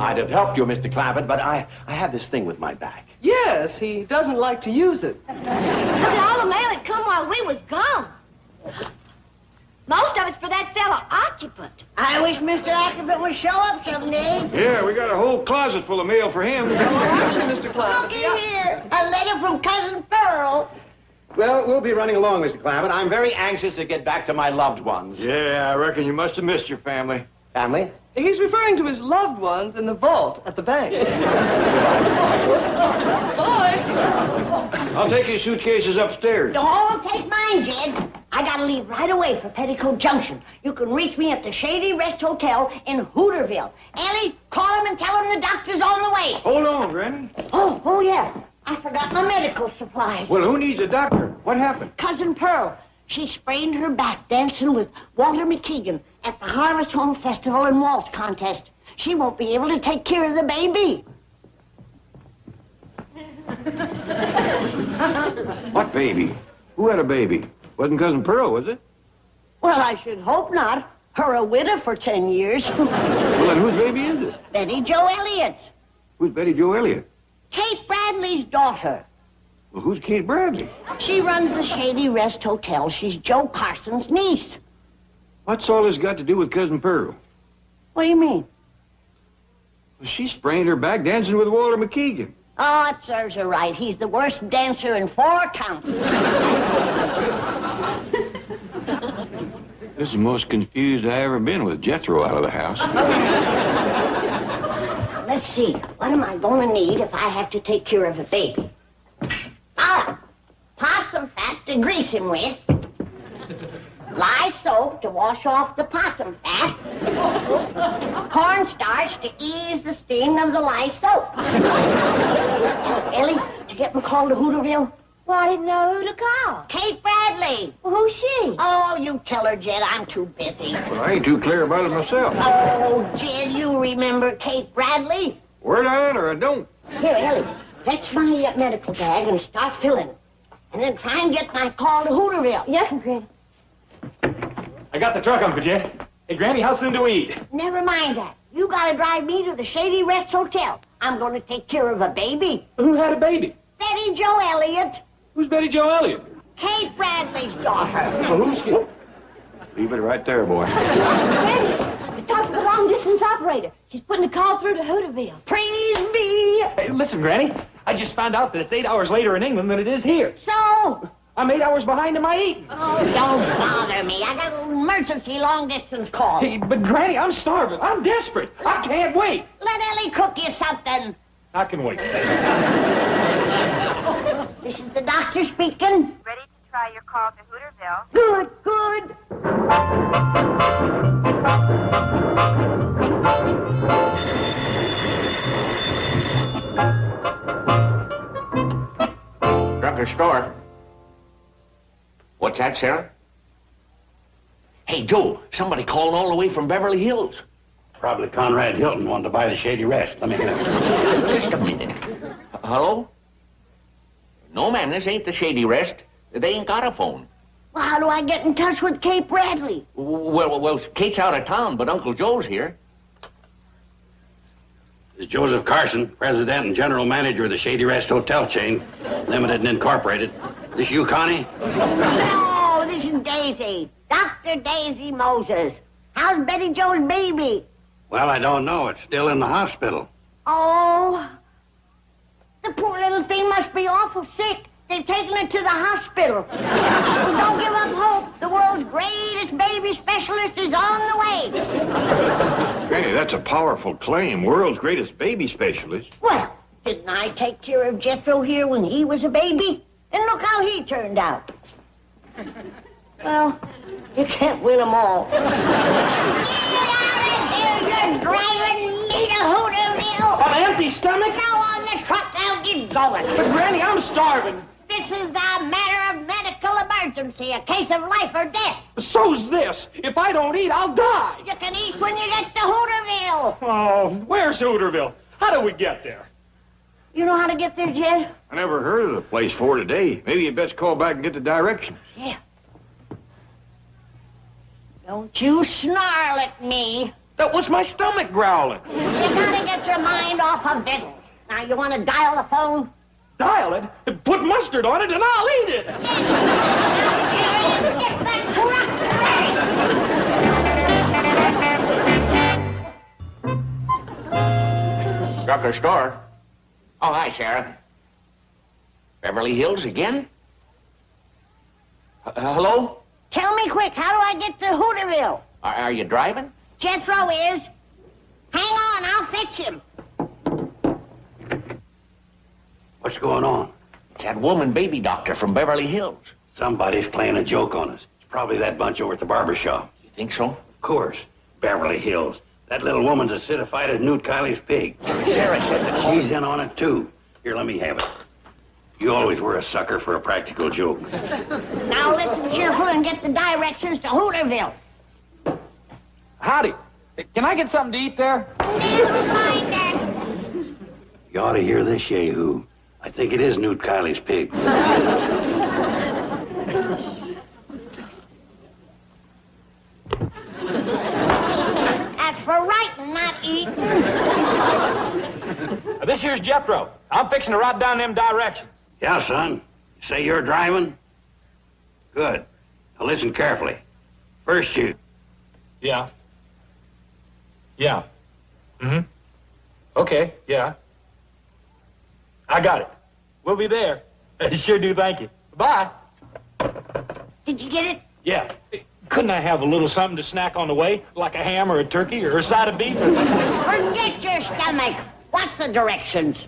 I'd have helped you, Mr. Clampett, but I have this thing with my back. Yes, he doesn't like to use it. Look at all the mail that come while we was gone. Most of it's for that fellow occupant. I wish Mr. Occupant would show up someday. Yeah, we got a whole closet full of mail for him. Actually, Mr. Clampett. Looky here, a letter from Cousin Pearl. Well, we'll be running along, Mr. Clampett. I'm very anxious to get back to my loved ones. Yeah, I reckon you must have missed your family. Family? He's referring to his loved ones in the vault at the bank. Bye. I'll take your suitcases upstairs. Don't take mine, Jed. I gotta leave right away for Petticoat Junction. You can reach me at the Shady Rest Hotel in Hooterville. Ellie, call him and tell him the doctor's on the way. Hold on, Granny. Oh, yeah. I forgot my medical supplies. Well, who needs a doctor? What happened? Cousin Pearl. She sprained her back dancing with Walter McKeegan at the Harvest Home Festival and Waltz Contest. She won't be able to take care of the baby. What baby? Who had a baby? Wasn't Cousin Pearl, was it? Well, I should hope not. Her a widow for 10 years. Well, then whose baby is it? Betty Jo Elliott's. Who's Betty Jo Elliott? Kate Bradley's daughter. Well, who's Kate Bradley? She runs the Shady Rest Hotel. She's Joe Carson's niece. What's all this got to do with Cousin Pearl? What do you mean? Well, she sprained her back dancing with Walter McKeegan. Oh, it serves her right. He's the worst dancer in 4 counties. This is the most confused I ever been with Jethro out of the house. Let's see. What am I going to need if I have to take care of a baby? Possum fat to grease him with. Lye soap to wash off the possum fat. Cornstarch to ease the sting of the lye soap. Ellie, did you get my call to Hooterville? Well, I didn't know who to call. Kate Bradley. Well, who's she? Oh, you tell her, Jed. I'm too busy. Well, I ain't too clear about it myself. Oh, Jed, you remember Kate Bradley? Word on or I don't. Here, Ellie, fetch my medical bag and start filling. And then try and get my call to Hooterville. Yes, Granny. I got the truck, Uncle Jed. Hey, Granny, how soon do we eat? Never mind that. You gotta drive me to the Shady Rest Hotel. I'm gonna take care of a baby. Who had a baby? Betty Jo Elliott. Who's Betty Jo Elliott? Kate Bradley's daughter. Well, who's... Leave it right there, boy. Granny, the talks of the long-distance operator. She's putting a call through to Hooterville. Praise be. Hey, listen, Granny. I just found out that it's 8 hours later in England than it is here. So? I'm 8 hours behind in my eating. Oh, don't bother me. I got an emergency long-distance call. Hey, but Granny, I'm starving. I'm desperate. I can't wait. Let Ellie cook you something. I can wait. This is the doctor speaking. Ready to try your call to Hooterville. Good, good. Drunkard store. What's that, Sarah? Hey, Joe, somebody called all the way from Beverly Hills. Probably Conrad Hilton wanted to buy the Shady Rest. Let me hear. Just a minute. Hello? No, man, this ain't the Shady Rest. They ain't got a phone. Well, how do I get in touch with Kate Bradley? Well, Kate's out of town, but Uncle Joe's here. This is Joseph Carson, president and general manager of the Shady Rest Hotel chain, limited and incorporated. This you, Connie? No, this is Daisy. Dr. Daisy Moses. How's Betty Jo's baby? Well, I don't know. It's still in the hospital. Oh, the poor little thing must be awful sick. They've taken her to the hospital. Well, don't give up hope. The world's greatest baby specialist is on the way. Granny, that's a powerful claim. World's greatest baby specialist. Well, didn't I take care of Jethro here when he was a baby? And look how he turned out. Well, you can't win them all. Get out of there, you're driving me to Hooterville. On an empty stomach? Now on the truck, now get going. But, Granny, I'm starving. This is a matter of medical emergency, a case of life or death. So's this. If I don't eat, I'll die. You can eat when you get to Hooterville. Oh, where's Hooterville? How do we get there? You know how to get there, Jed? I never heard of the place before today. Maybe you best call back and get the directions. Yeah. Don't you snarl at me. That was my stomach growling. You gotta get your mind off of victuals. Now, you want to dial the phone? Dial it, put mustard on it, and I'll eat it. Get that truck ready. Drugstore store. Oh, hi, Sheriff. Beverly Hills again? Hello? Tell me quick, how do I get to Hooterville? Are you driving? Jethro is. Hang on, I'll fix him. What's going on? It's that woman baby doctor from Beverly Hills. Somebody's playing a joke on us. It's probably that bunch over at the barber shop. You think so? Of course. Beverly Hills. That little woman's as acidified as Newt Kiley's pig. Sarah said that She's in on it, too. Here, let me have it. You always were a sucker for a practical joke. Now listen careful and get the directions to Hooterville. Howdy. Can I get something to eat there? Never mind that. You ought to hear this, Yahoo. I think it is Newt Kiley's pig. That's for writing, not eating. This here's Jethro. I'm fixing to write down them directions. Yeah, son. You say you're driving? Good. Now listen carefully. First you. Yeah. Yeah. Mm-hmm. Okay, yeah. I got it. We'll be there. Sure do, thank you. Bye. Did you get it? Yeah. Couldn't I have a little something to snack on the way, like a ham or a turkey or a side of beef? Forget your stomach. What's the directions?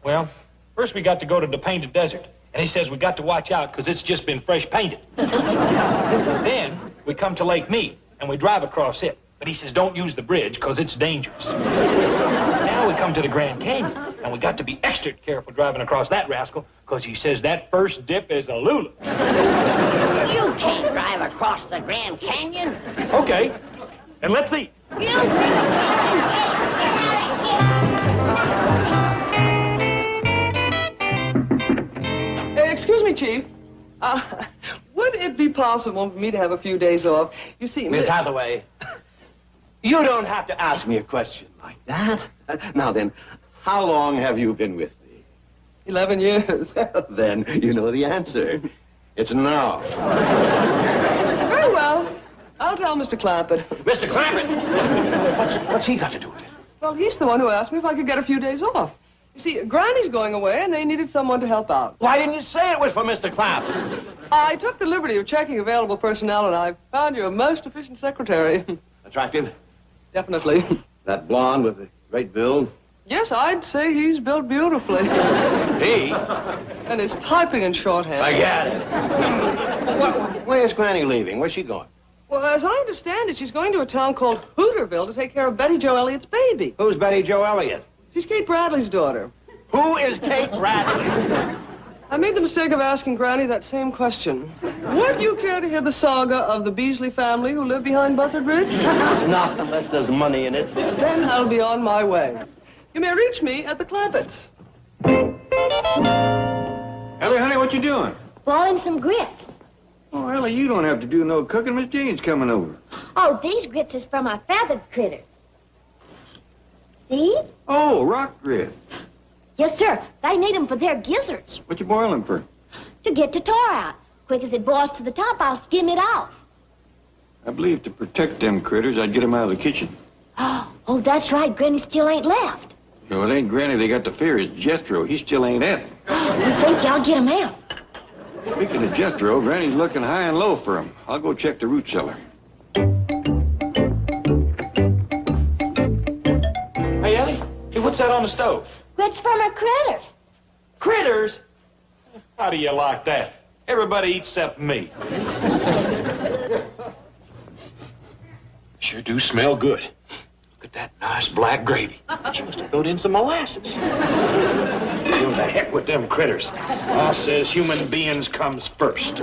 Well, first we got to go to the Painted Desert. And he says we got to watch out because it's just been fresh painted. Then we come to Lake Mead and we drive across it. But he says don't use the bridge because it's dangerous. Now we come to the Grand Canyon and we got to be extra careful driving across that rascal because he says that first dip is a lula. You can't drive across the Grand Canyon. Okay, and let's eat. Excuse me, Chief. Would it be possible for me to have a few days off? You see, Miss Hathaway, you don't have to ask me a question like that. Now then, how long have you been with me? 11 years. Then you know the answer. It's no. Very well. I'll tell Mr. Clampett. Mr. Clampett? What's he got to do with it? Well, he's the one who asked me if I could get a few days off. You see, Granny's going away, and they needed someone to help out. Why didn't you say it was for Mr. Clampett? I took the liberty of checking available personnel, and I found you a most efficient secretary. Attractive? Definitely. That blonde with the great build? Yes, I'd say he's built beautifully. He? And his typing in shorthand. I get it. Where's Granny leaving? Where's she going? Well, as I understand it, she's going to a town called Hooterville to take care of Betty Jo Elliott's baby. Who's Betty Jo Elliott? She's Kate Bradley's daughter. Who is Kate Bradley? I made the mistake of asking Granny that same question. Would you care to hear the saga of the Beasley family who live behind Buzzard Ridge? Not unless there's money in it. Then I'll be on my way. You may reach me at the Clampetts. Ellie, honey, what you doing? Boiling some grits. Oh, Ellie, you don't have to do no cooking. Miss Jane's coming over. Oh, these grits is from our feathered critters. See? Oh, rock grit. Yes, sir. They need 'em for their gizzards. What you boiling for? To get the tar out. Quick as it boils to the top, I'll skim it off. I believe to protect them critters, I'd get them out of the kitchen. Oh, that's right. Granny still ain't left. No, it ain't Granny they got to fear. It's Jethro. He still ain't at it. You think y'all get him out? Speaking of Jethro, Granny's looking high and low for him. I'll go check the root cellar. Hey, Ellie, hey, what's that on the stove? Grits from her critters. Critters? How do you like that? Everybody eats except me. Sure do smell good. Look at that nice black gravy. She must have thrown in some molasses. Go the heck with them critters. Boss says human beings comes first.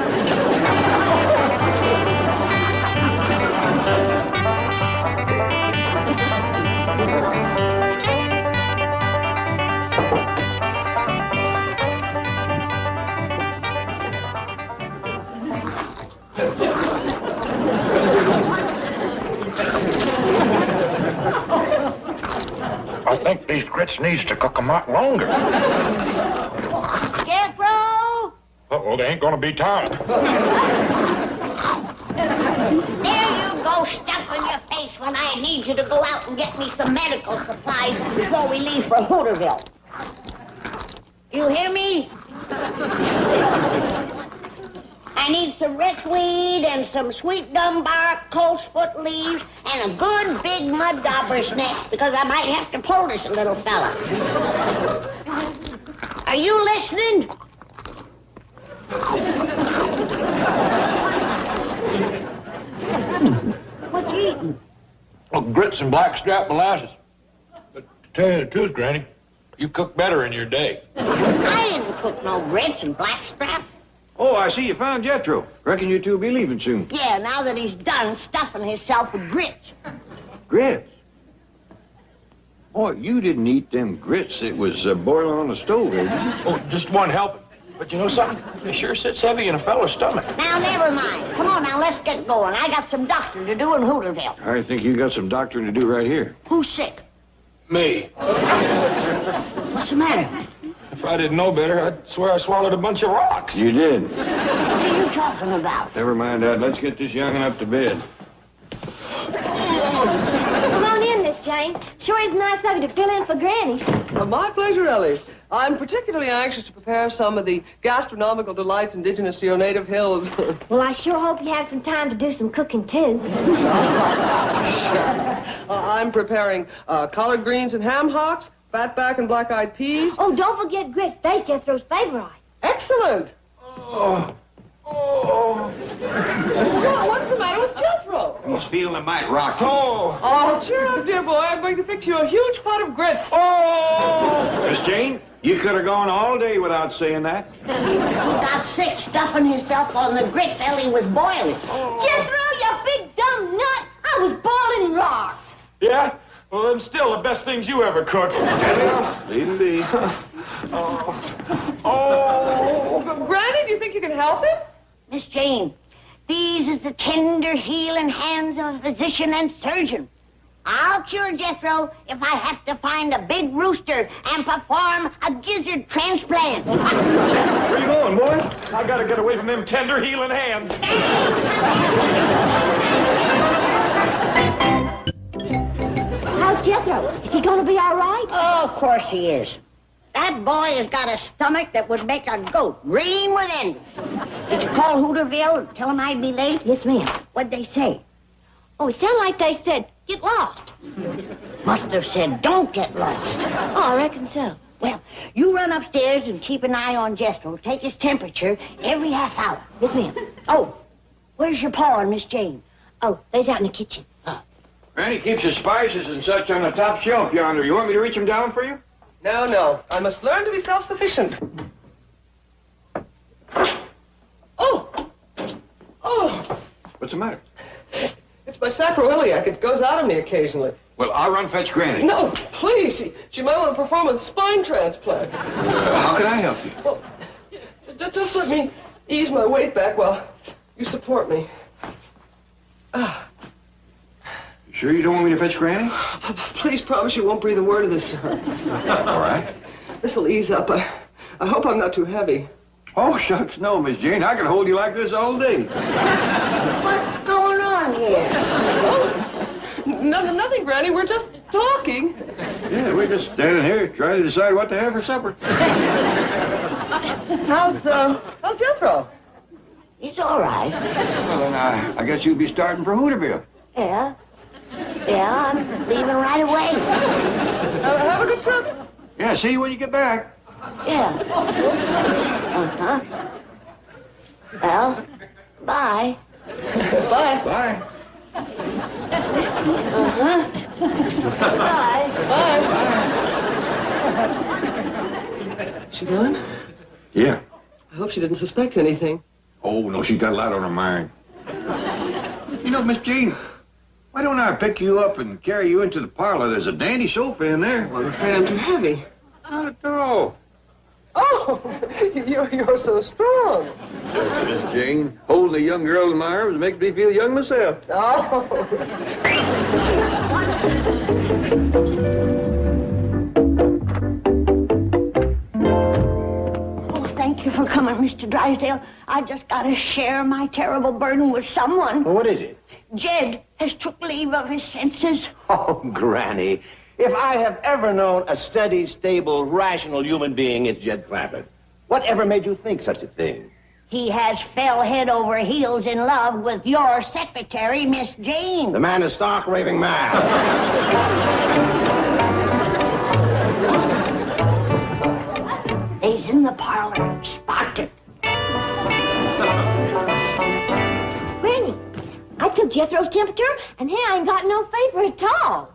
I think these grits needs to cook 'em out longer. Jethro! Uh-oh, they ain't gonna be time. There you go, stuffing your face when I need you to go out and get me some medical supplies before we leave for Hooterville. You hear me? I need some rickwweed and some sweet gum bark, coltsfoot leaves, and a good big mud dauber's nest because I might have to pull this little fella. Are you listening? What you eating? Oh, grits and blackstrap molasses. But to tell you the truth, Granny, you cook better in your day. I didn't cook no grits and blackstrap. Oh, I see you found Jethro. Reckon you two will be leaving soon. Yeah, now that he's done stuffing himself with grits. Grits? Boy, you didn't eat them grits that was boiling on the stove, did you? Oh, just one helping. But you know something? It sure sits heavy in a fellow's stomach. Now, never mind. Come on, now, let's get going. I got some doctoring to do in Hooterville. I think you got some doctoring to do right here. Who's sick? Me. What's the matter? If I didn't know better, I'd swear I swallowed a bunch of rocks. You did. What are you talking about? Never mind that. Let's get this young'un up to bed. Come on in, Miss Jane. Sure is nice of you to fill in for Granny. My pleasure, Ellie. I'm particularly anxious to prepare some of the gastronomical delights indigenous to your native hills. Well, I sure hope you have some time to do some cooking, too. I'm preparing collard greens and ham hocks, fatback and black-eyed peas. Oh, don't forget grits. They's Jethro's favorite. Excellent. What's the matter with Jethro? He's feeling a mite rocky. Oh, cheer up, dear boy. I'm going to fix you a huge pot of grits. Miss Jane, you could have gone all day without saying that. He got sick stuffing himself on the grits Ellie was boiling. Jethro, you big dumb nut. I was boiling rocks. Yeah? Well, them still the best things you ever cooked. Leave him be. Granny, do you think you can help him? Miss Jane, these is the tender healing hands of a physician and surgeon. I'll cure Jethro if I have to find a big rooster and perform a gizzard transplant. Where you going, boy? I gotta get away from them tender healing hands. How's Jethro? Is he going to be all right? Oh, of course he is. That boy has got a stomach that would make a goat green with envy. Did you call Hooterville and tell them I'd be late? Yes, ma'am. What'd they say? Oh, it sounded like they said, get lost. Must have said, don't get lost. Oh, I reckon so. Well, you run upstairs and keep an eye on Jethro. Take his temperature every half hour. Yes, ma'am. Oh, where's your pa and Miss Jane? Oh, they's out in the kitchen. Granny keeps his spices and such on the top shelf yonder. You want me to reach them down for you? No. I must learn to be self-sufficient. Oh! What's the matter? It's my sacroiliac. It goes out of me occasionally. Well, I'll run fetch Granny. No, please. She might want to perform a spine transplant. How can I help you? Well, just let me ease my weight back while you support me. Sure you don't want me to fetch Granny? Please promise you won't breathe a word of this to her. All right. This'll ease up. I hope I'm not too heavy. Oh, shucks, no, Miss Jane. I could hold you like this all day. What's going on here? Nothing, Granny. We're just talking. Yeah, we're just standing here trying to decide what to have for supper. How's Jethro? He's all right. Well, then I guess you'll be starting for Hooterville. Yeah. Yeah, I'm leaving right away. Have a good trip. Yeah, see you when you get back. Yeah. Uh-huh. Well, bye. Bye. Bye. Uh-huh. Bye. Bye. She gone? Yeah. I hope she didn't suspect anything. Oh, no, she's got a lot on her mind. You know, Miss Jean, why don't I pick you up and carry you into the parlor? There's a dandy sofa in there. Well, I'm afraid I'm too heavy. Not at all. Oh, you're so strong. Miss Jane, holding a young girl in my arms makes me feel young myself. Oh. Thank you for coming, Mr. Drysdale. I just got to share my terrible burden with someone. Well, what is it? Jed has took leave of his senses. Oh, Granny, if I have ever known a steady, stable, rational human being, it's Jed Clampett. Whatever made you think such a thing? He has fell head over heels in love with your secretary, Miss Jane. The man is stark raving mad. He's in the parlor, sparking. Granny, I took Jethro's temperature, and he ain't got no fever at all.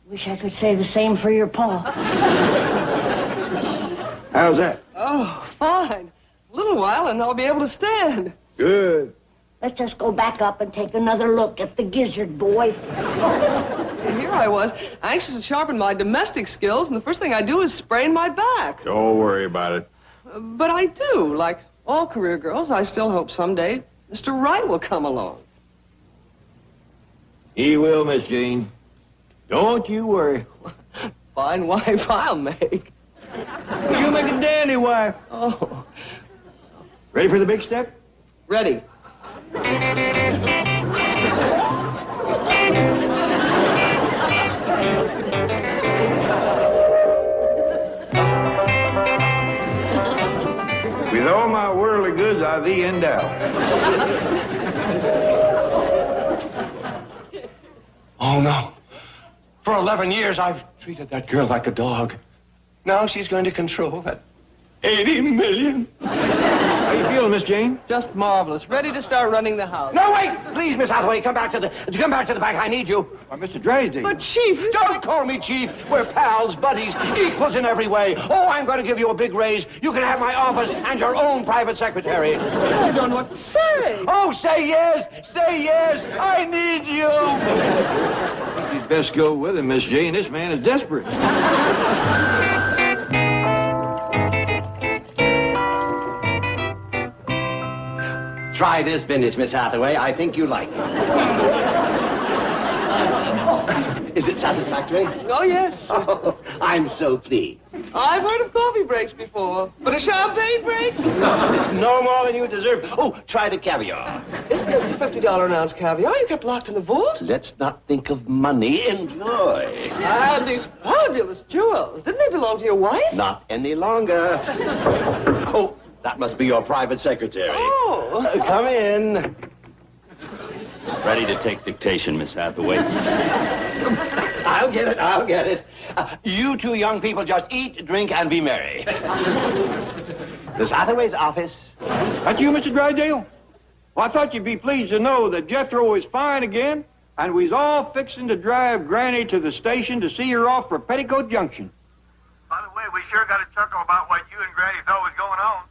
Wish I could say the same for your pa. How's that? Oh, fine. A little while, and I'll be able to stand. Good. Let's just go back up and take another look at the gizzard boy. And here I was, anxious to sharpen my domestic skills, and the first thing I do is sprain my back. Don't worry about it. But I do. Like all career girls, I still hope someday Mr. Right will come along. He will, Miss Jean. Don't you worry. Fine wife I'll make. You'll make a dandy wife. Oh. Ready for the big step? Ready. With all my worldly goods, I thee endow. Oh, no. For 11 years, I've treated that girl like a dog. Now she's going to control that 80 million. How you feeling, Miss Jane? Just marvelous. Ready to start running the house. No, wait! Please, Miss Hathaway, come back to the back. I need you. Why, Mr. Drysdale. But, Chief... Don't call me Chief. We're pals, buddies, equals in every way. Oh, I'm going to give you a big raise. You can have my office and your own private secretary. I don't know what to say. Oh, say yes. Say yes. I need you. I think you'd best go with him, Miss Jane. This man is desperate. Try this business, Miss Hathaway. I think you like it. Is it satisfactory? Oh, yes. Oh, I'm so pleased. I've heard of coffee breaks before, but a champagne break? It's no more than you deserve. Oh, try the caviar. Isn't this a $50 an ounce caviar you kept locked in the vault? Let's not think of money. Enjoy. I had these fabulous jewels. Didn't they belong to your wife? Not any longer. Oh, that must be your private secretary. Oh. Come in. Ready to take dictation, Miss Hathaway. I'll get it. You two young people just eat, drink, and be merry. Miss Hathaway's office. That's you, Mr. Drysdale? Well, I thought you'd be pleased to know that Jethro is fine again, and we's all fixing to drive Granny to the station to see her off for Petticoat Junction. By the way, we sure got a chuckle about what you and Granny thought was going on.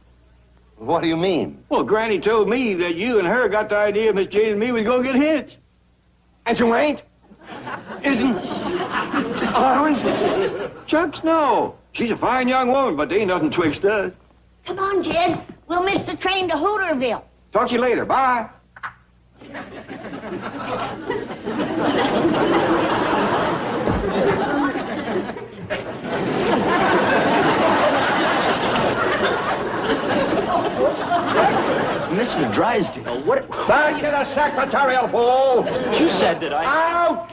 What do you mean? Well, Granny told me that you and her got the idea Miss Jane and me was going to get hitched. And you ain't? Isn't... Orange? Chucks, no. She's a fine young woman, but there ain't nothing twixt us. Come on, Jed. We'll miss the train to Hooterville. Talk to you later. Bye. Mr. Drysdale, what... Back to the secretarial pool. You said that I... Out!